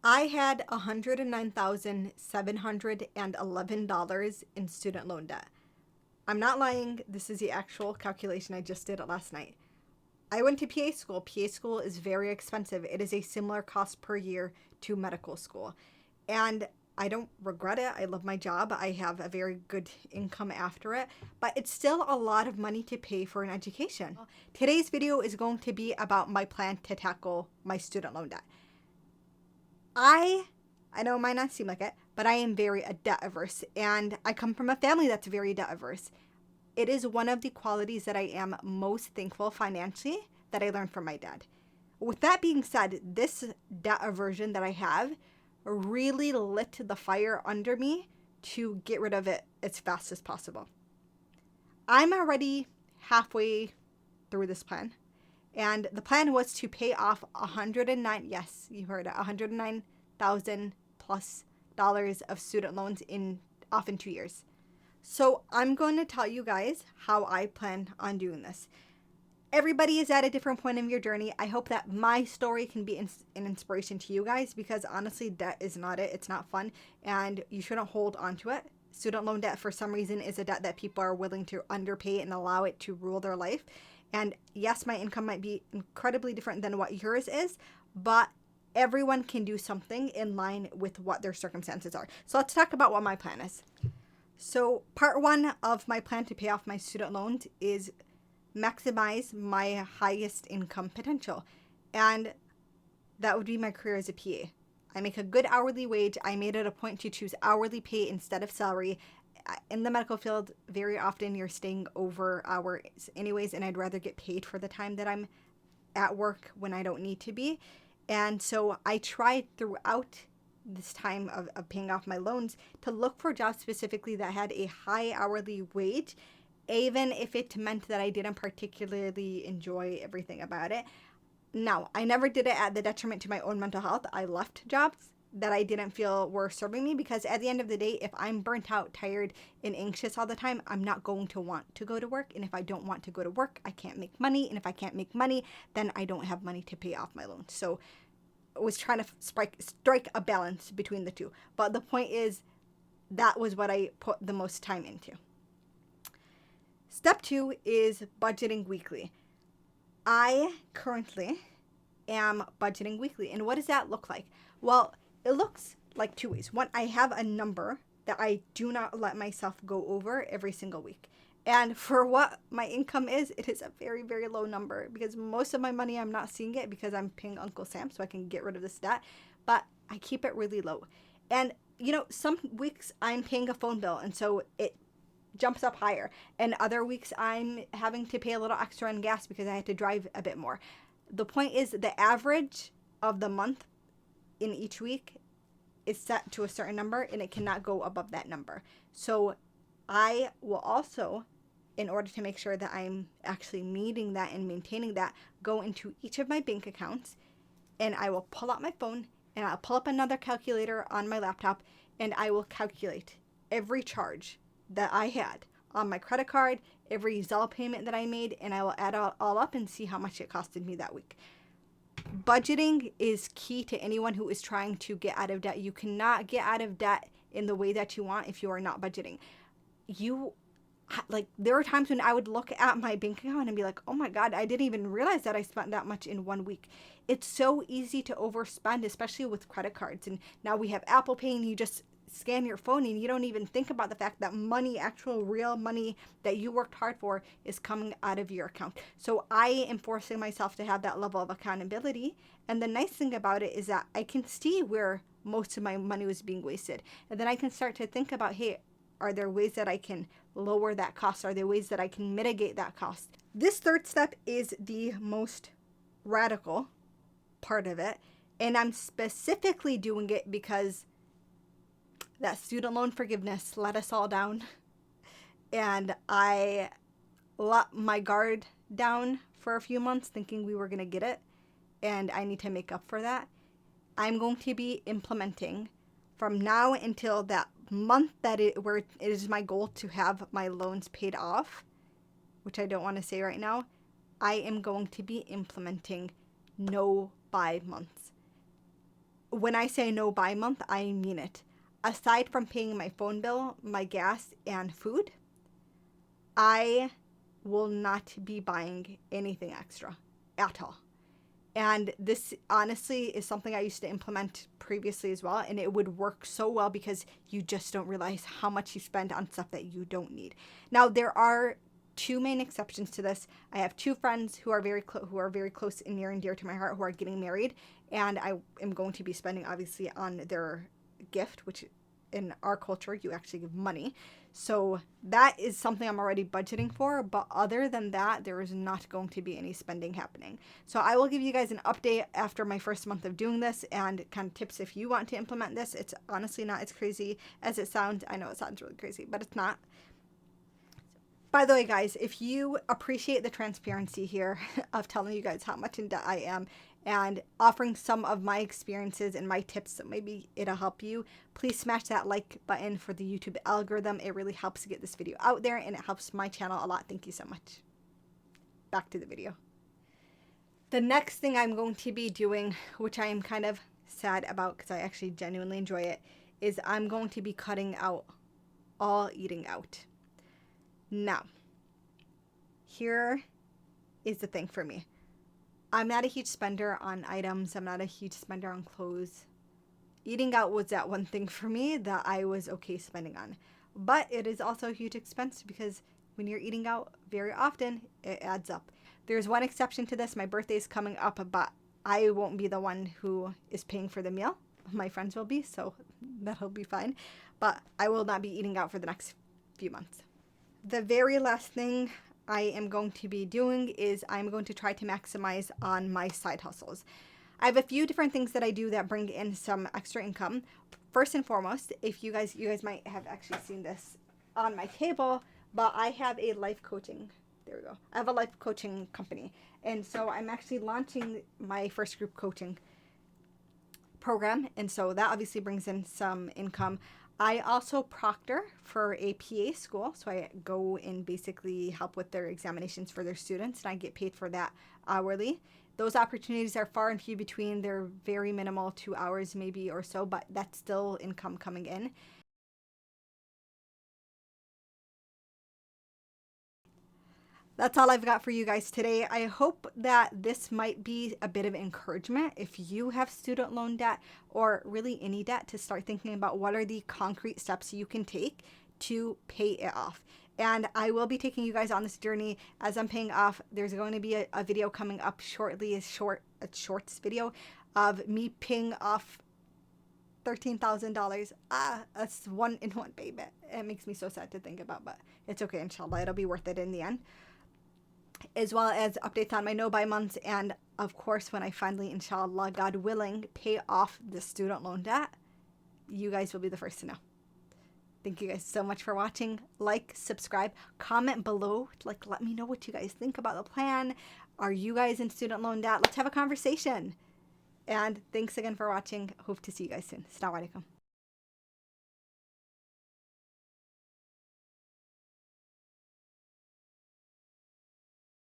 I had $109,711 in student loan debt. I'm not lying. This is the actual calculation. I just did it last night. I went to PA school. PA school is very expensive. It is a similar cost per year to medical school. And I don't regret it. I love my job. I have a very good income after it, but it's still a lot of money to pay for an education. Today's video is going to be about my plan to tackle my student loan debt. I know it might not seem like it, but I am very debt averse, and I come from a family that's very debt averse. It is one of the qualities that I am most thankful financially that I learned from my dad. With that being said, this debt aversion that I have really lit the fire under me to get rid of it as fast as possible. I'm already halfway through this plan, and the plan was to pay off 109, yes, you heard it, $109,000 plus of student loans off in 2 years. So I'm going to tell you guys how I plan on doing this. Everybody is at a different point in your journey. I hope that my story can be an inspiration to you guys, because honestly, debt is not it. It's not fun, and you shouldn't hold on to it. Student loan debt, for some reason, is a debt that people are willing to underpay and allow it to rule their life. And yes, my income might be incredibly different than what yours is, but everyone can do something in line with what their circumstances are. So let's talk about what my plan is. So part one of my plan to pay off my student loans is maximize my highest income potential. And that would be my career as a PA. I make a good hourly wage. I made it a point to choose hourly pay instead of salary. In the medical field, very often you're staying over hours anyways, and I'd rather get paid for the time that I'm at work when I don't need to be. And so I tried throughout this time of paying off my loans to look for jobs specifically that had a high hourly wage, even if it meant that I didn't particularly enjoy everything about it. Now, I never did it at the detriment to my own mental health. I left jobs that I didn't feel were serving me, because at the end of the day, if I'm burnt out, tired, and anxious all the time, I'm not going to want to go to work. And if I don't want to go to work, I can't make money. And if I can't make money, then I don't have money to pay off my loans. So I was trying to strike a balance between the two. But the point is, that was what I put the most time into. Step two is budgeting weekly. I currently am budgeting weekly. And what does that look like? Well, it looks like two ways. One, I have a number that I do not let myself go over every single week. And for what my income is, it is a very, very low number, because most of my money, I'm not seeing it because I'm paying Uncle Sam so I can get rid of this debt. But I keep it really low. And, some weeks I'm paying a phone bill, and so it jumps up higher. And other weeks I'm having to pay a little extra on gas because I had to drive a bit more. The point is, the average of the month in each week is set to a certain number, and it cannot go above that number. So I will also, in order to make sure that I'm actually meeting that and maintaining that, go into each of my bank accounts, and I will pull out my phone, and I'll pull up another calculator on my laptop, and I will calculate every charge that I had on my credit card, every Zelle payment that I made, and I will add it all up and see how much it costed me that week. Budgeting is key to anyone who is trying to get out of debt. You cannot get out of debt in the way that you want if you are not budgeting. There were times when I would look at my bank account and be like, oh my God, I didn't even realize that I spent that much in 1 week. It's so easy to overspend, especially with credit cards. And now we have Apple Pay, and you just scan your phone and you don't even think about the fact that money, actual real money that you worked hard for, is coming out of your account. So I am forcing myself to have that level of accountability. And the nice thing about it is that I can see where most of my money was being wasted. And then I can start to think about, hey, are there ways that I can lower that cost? Are there ways that I can mitigate that cost? This third step is the most radical part of it. And I'm specifically doing it because that student loan forgiveness let us all down. And I let my guard down for a few months thinking we were going to get it. And I need to make up for that. I'm going to be implementing from now until that month where it is my goal to have my loans paid off, which I don't want to say right now. I am going to be implementing no buy months. when I say no buy month, I mean it. Aside from paying my phone bill, my gas, and food, I will not be buying anything extra at all. And this honestly is something I used to implement previously as well. And it would work so well because you just don't realize how much you spend on stuff that you don't need. Now, there are two main exceptions to this. I have two friends who are very close and near and dear to my heart who are getting married. And I am going to be spending obviously on their gift, which in our culture, you actually give money. So that is something I'm already budgeting for. But other than that, there is not going to be any spending happening. So I will give you guys an update after my first month of doing this and kind of tips if you want to implement this. It's honestly not as crazy as it sounds. I know it sounds really crazy, but it's not. By the way, guys, if you appreciate the transparency here of telling you guys how much in debt I am and offering some of my experiences and my tips that maybe it'll help you, please smash that like button for the YouTube algorithm. It really helps get this video out there and it helps my channel a lot. Thank you so much. Back to the video. The next thing I'm going to be doing, which I am kind of sad about because I actually genuinely enjoy it, is I'm going to be cutting out all eating out. Now, here is the thing for me. I'm not a huge spender on items. I'm not a huge spender on clothes. Eating out was that one thing for me that I was okay spending on. But it is also a huge expense because when you're eating out very often, it adds up. There's one exception to this. My birthday is coming up, but I won't be the one who is paying for the meal. My friends will be, so that'll be fine. But I will not be eating out for the next few months. The very last thing I am going to be doing is I'm going to try to maximize on my side hustles. I have a few different things that I do that bring in some extra income. First and foremost, if you guys might have actually seen this on my table, but I have a life coaching. There we go. I have a life coaching company. And so I'm actually launching my first group coaching program. And so that obviously brings in some income. I also proctor for a PA school, so I go and basically help with their examinations for their students, and I get paid for that hourly. Those opportunities are far and few between. They're very minimal, 2 hours maybe or so, but that's still income coming in. That's all I've got for you guys today. I hope that this might be a bit of encouragement if you have student loan debt or really any debt to start thinking about what are the concrete steps you can take to pay it off. And I will be taking you guys on this journey as I'm paying off. There's going to be a video coming up shortly, a shorts video of me paying off $13,000. That's one payment. It makes me so sad to think about, but it's okay, inshallah. It'll be worth it in the end. As well as updates on my no-buy months, and of course when I finally, inshallah, God willing, pay off the student loan debt, you guys will be the first to know. Thank you guys so much for watching. Like, subscribe, comment below, let me know what you guys think about the plan. Are you guys in student loan debt? Let's have a conversation. And thanks again for watching. Hope to see you guys soon. Assalamu alaikum.